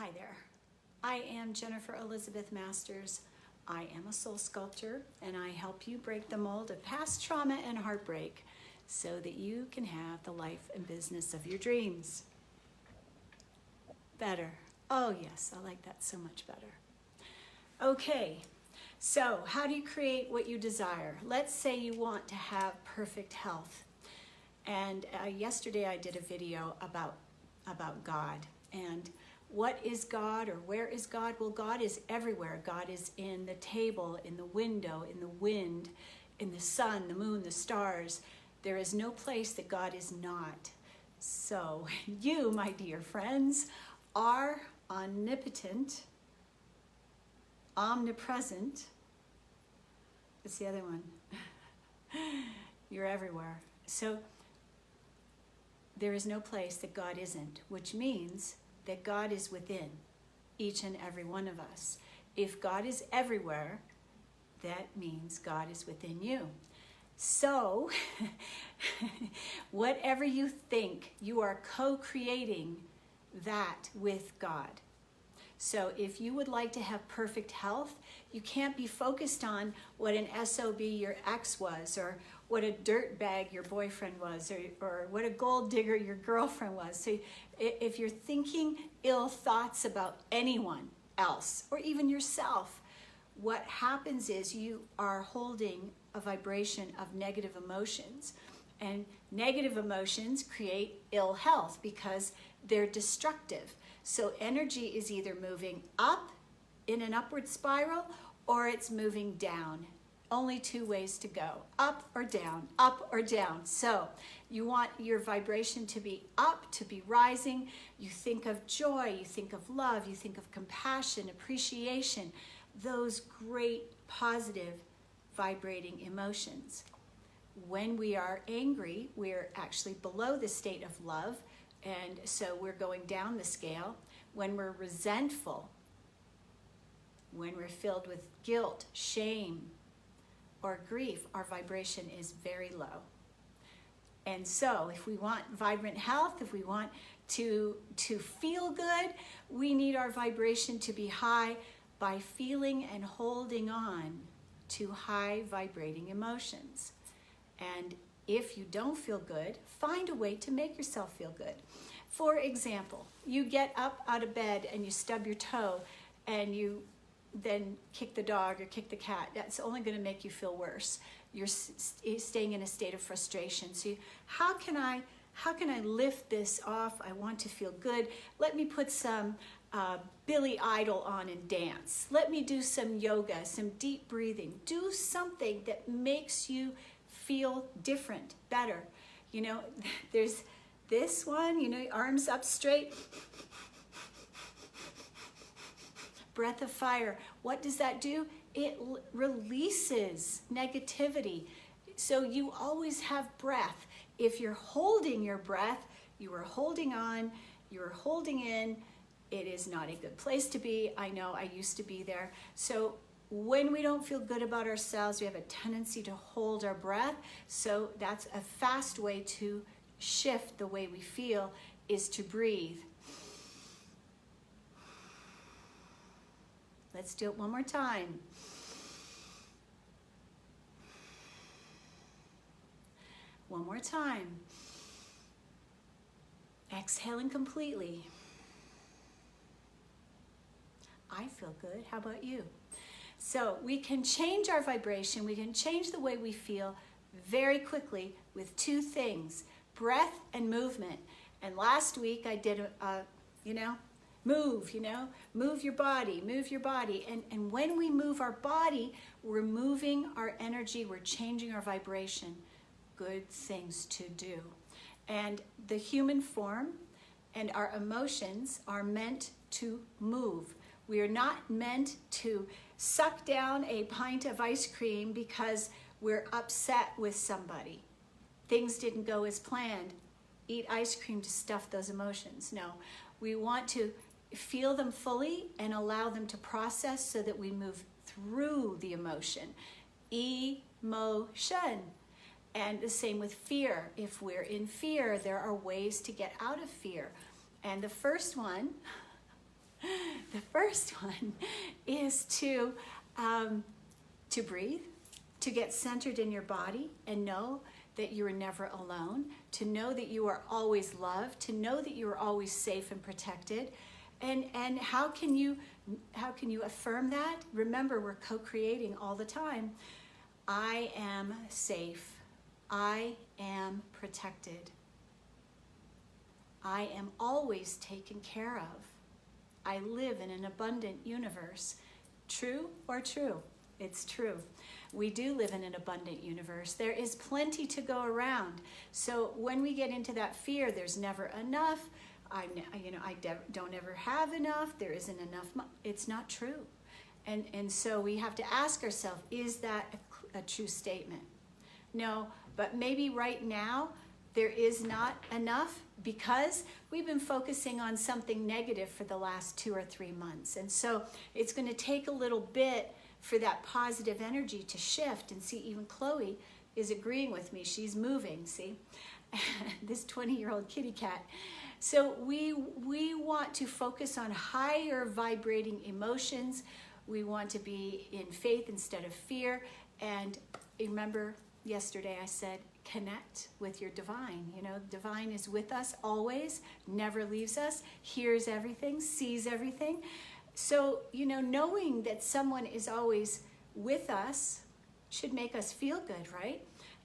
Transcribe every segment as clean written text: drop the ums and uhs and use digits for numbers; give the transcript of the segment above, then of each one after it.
Hi there. I am Jennifer Elizabeth Masters. I am a soul sculptor and I help you break the mold of past trauma and heartbreak so that you can have the life and business of your dreams. Better. Oh yes, I like that so much better. Okay, so how do you create what you desire? Let's say you want to have perfect health. And yesterday I did a video about God. And what is God, or where is God? Well, God is everywhere. God is in the table, in the window, in the wind, in the sun, the moon, the stars. There is no place that God is not. So you, my dear friends, are omnipotent, omnipresent. What's the other one? You're everywhere. So there is no place that God isn't, which means that God is within each and every one of us. If God is everywhere, that means God is within you. So, whatever you think, you are co-creating that with God. So if you would like to have perfect health, you can't be focused on what an SOB your ex was, or what a dirtbag your boyfriend was, or what a gold digger your girlfriend was. So if you're thinking ill thoughts about anyone else, or even yourself, what happens is you are holding a vibration of negative emotions. And negative emotions create ill health because they're destructive. So energy is either moving up in an upward spiral, or it's moving down. Only two ways to go, up or down, up or down. So you want your vibration to be up, to be rising. You think of joy, you think of love, you think of compassion, appreciation, those great positive vibrating emotions. When we are angry, we're actually below the state of love, and so we're going down the scale. When we're resentful, when we're filled with guilt, shame, or grief, our vibration is very low. And so if we want vibrant health, if we want to feel good, we need our vibration to be high by feeling and holding on to high vibrating emotions. And if you don't feel good, find a way to make yourself feel good. For example, you get up out of bed and you stub your toe and you then kick the dog or kick the cat. That's only going to make you feel worse. You're staying in a state of frustration. So how can I lift this off? I want to feel good. Let me put some Billy Idol on and dance. Let me do some yoga, some deep breathing. Do something that makes you feel different, better. You know, there's this one, you know, arms up straight. Breath of fire. What does that do? It releases negativity. So you always have breath. If you're holding your breath, you are holding on, you're holding in. It is not a good place to be. I know, I used to be there. So when we don't feel good about ourselves, we have a tendency to hold our breath. So that's a fast way to shift the way we feel, is to breathe. Let's do it one more time. One more time. Exhaling completely. I feel good. How about you? So we can change our vibration. We can change the way we feel very quickly with two things: breath and movement. And last week I did move your body. And when we move our body, we're moving our energy, we're changing our vibration. Good things to do. And the human form and our emotions are meant to move. We are not meant to suck down a pint of ice cream because we're upset with somebody. Things didn't go as planned. Eat ice cream to stuff those emotions. No, we want to feel them fully and allow them to process so that we move through the emotion. Emotion. And the same with fear. If we're in fear, there are ways to get out of fear. And the first one The first one is to breathe, to get centered in your body and know that you are never alone, to know that you are always loved, to know that you are always safe and protected. And how can you affirm that? Remember, we're co-creating all the time. I am safe. I am protected. I am always taken care of. I live in an abundant universe. True or true? It's true. We do live in an abundant universe. There is plenty to go around. So when we get into that fear, there's never enough. I don't ever have enough. There isn't enough. It's not true. And so we have to ask ourselves, is that a true statement? No, but maybe right now there is not enough because we've been focusing on something negative for the last 2 or 3 months. And so it's going to take a little bit for that positive energy to shift. And see, even Chloe is agreeing with me. She's moving, see? This 20-year-old kitty cat. So we want to focus on higher vibrating emotions. We want to be in faith instead of fear. And remember, yesterday I said, connect with your divine. You know, divine is with us always, never leaves us, hears everything, sees everything. So, you know, knowing that someone is always with us should make us feel good, right?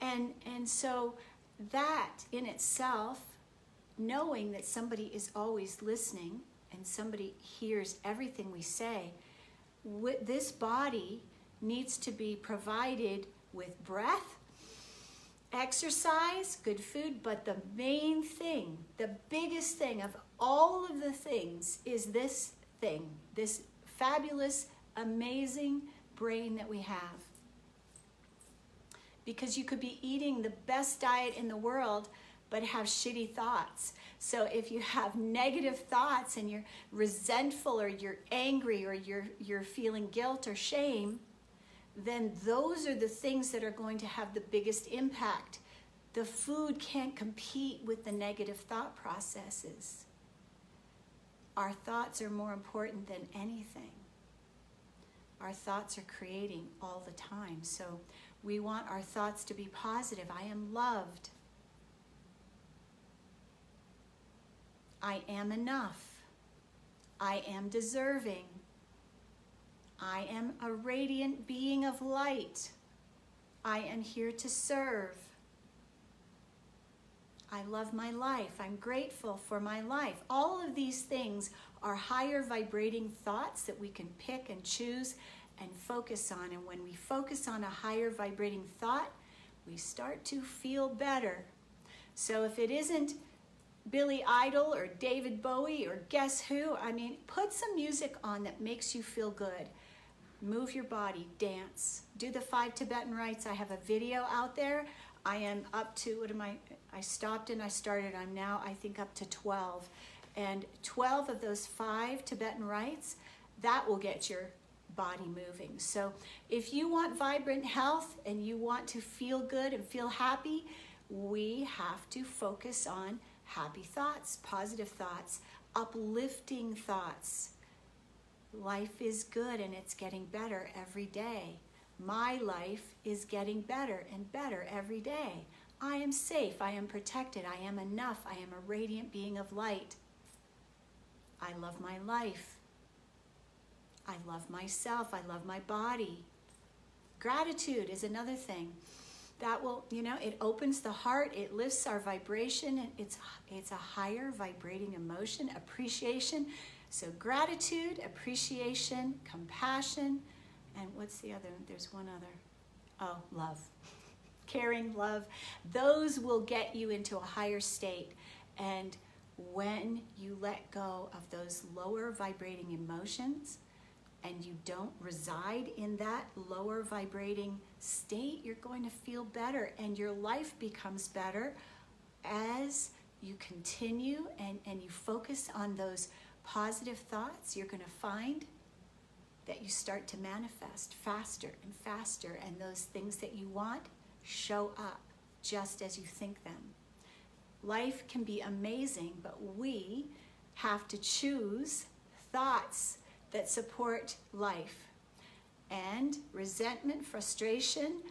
And so that in itself, knowing that somebody is always listening and somebody hears everything we say, this body needs to be provided with breath, exercise, good food, but the main thing, the biggest thing of all of the things is this thing, this fabulous, amazing brain that we have. Because you could be eating the best diet in the world, but have shitty thoughts. So if you have negative thoughts and you're resentful or you're angry or you're feeling guilt or shame, then those are the things that are going to have the biggest impact. The food can't compete with the negative thought processes. Our thoughts are more important than anything. Our thoughts are creating all the time. So we want our thoughts to be positive. I am loved. I am enough. I am deserving. I am a radiant being of light. I am here to serve. I love my life. I'm grateful for my life. All of these things are higher vibrating thoughts that we can pick and choose and focus on. And when we focus on a higher vibrating thought, we start to feel better. So if it isn't Billy Idol or David Bowie or guess who, I mean, put some music on that makes you feel good. Move your body, dance, do the 5 Tibetan rites. I have a video out there. I am up to, I stopped and I started. I'm now, I think, up to 12. And 12 of those 5 Tibetan rites, that will get your body moving. So if you want vibrant health and you want to feel good and feel happy, we have to focus on happy thoughts, positive thoughts, uplifting thoughts. Life is good and it's getting better every day. My life is getting better and better every day. I am safe. I am protected. I am enough. I am a radiant being of light. I love my life. I love myself. I love my body. Gratitude is another thing. That will, it opens the heart. It lifts our vibration. And it's a higher vibrating emotion, appreciation. So gratitude, appreciation, compassion, and what's the other? There's one other. Oh, love. Caring, love. Those will get you into a higher state. And when you let go of those lower vibrating emotions and you don't reside in that lower vibrating state, you're going to feel better and your life becomes better as you continue and you focus on those positive thoughts. You're going to find that you start to manifest faster and faster, and those things that you want show up just as you think them. Life can be amazing, but we have to choose thoughts that support life. And resentment, frustration,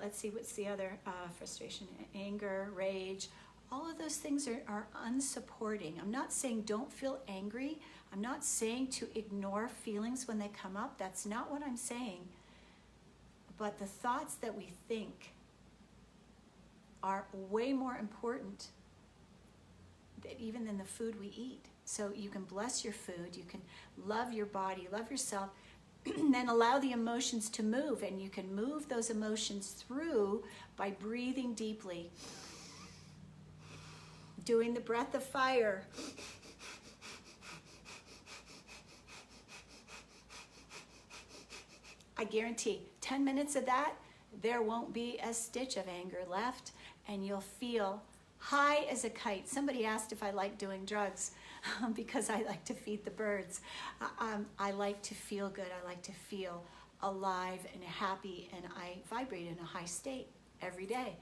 let's see, what's the other? Frustration, anger, rage. All of those things are unsupporting. I'm not saying don't feel angry. I'm not saying to ignore feelings when they come up. That's not what I'm saying. But the thoughts that we think are way more important even than the food we eat. So you can bless your food, you can love your body, love yourself, then allow the emotions to move, and you can move those emotions through by breathing deeply, doing the breath of fire. I guarantee 10 minutes of that, there won't be a stitch of anger left, and you'll feel high as a kite. Somebody asked if I like doing drugs because I like to feed the birds. I like to feel good. I like to feel alive and happy, and I vibrate in a high state every day.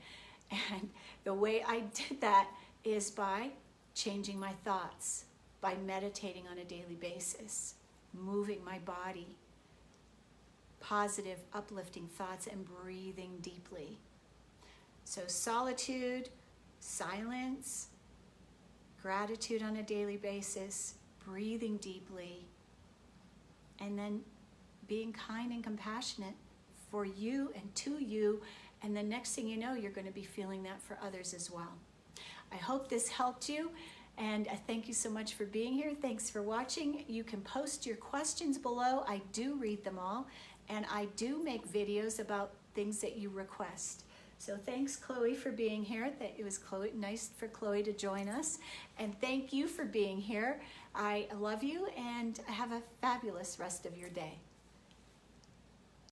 And the way I did that is by changing my thoughts, by meditating on a daily basis, moving my body, positive, uplifting thoughts, and breathing deeply. So solitude, silence, gratitude on a daily basis, breathing deeply, and then being kind and compassionate for you and to you. And the next thing you know, you're going to be feeling that for others as well. I hope this helped you, and I thank you so much for being here. Thanks for watching. You can post your questions below. I do read them all, and I do make videos about things that you request. So thanks, Chloe, for being here. It was nice for Chloe to join us. And thank you for being here. I love you, and have a fabulous rest of your day.